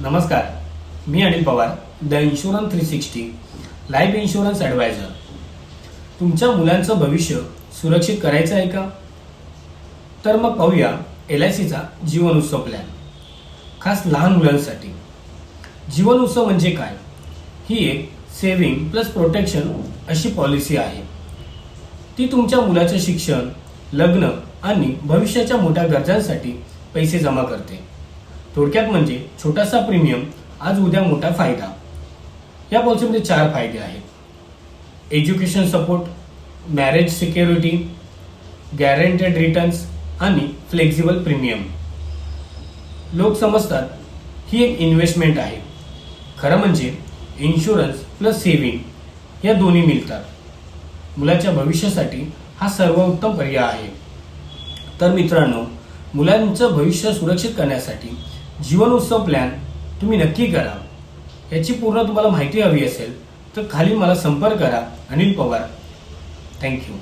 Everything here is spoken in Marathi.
नमस्कार, मी Anil Pawar, the insurance 360 life insurance advisor. तुमच्या मुलांचं भविष्य सुरक्षित करायचं आहे का? तर मग पाहूया LICचा जीवन उत्सव प्लॅन, खास लहान मुलांसाठी. जीवन उत्सव म्हणजे काय? ही एक सेव्हिंग प्लस प्रोटेक्शन अशी पॉलिसी आहे. ती तुमच्या मुलाचं शिक्षण, लग्न आणि भविष्याच्या मोठ्या गरजांसाठी पैसे जमा करते. थोडक्यात म्हणजे छोटासा प्रीमियम, आज उद्या मोठा फायदा. या पॉलिसीमध्ये 4 फायदे आहेत: education support, marriage security, guaranteed returns आणि फ्लेक्झिबल प्रीमियम. लोक समजतात ही एक इन्व्हेस्टमेंट आहे. खरं म्हणजे इन्शुरन्स प्लस सेव्हिंग या दोन्ही मिळतात. मुलाच्या भविष्यासाठी हा सर्वोत्तम पर्याय आहे. तर मित्रांनो, मुलांचं भविष्य सुरक्षित करण्यासाठी जीवन उत्सव प्लॅन तुम्ही नक्की करा. याची पूर्ण तुम्हाला माहिती हवी असेल तर खाली मला संपर्क करा. अनिल पवार. थँक्यू.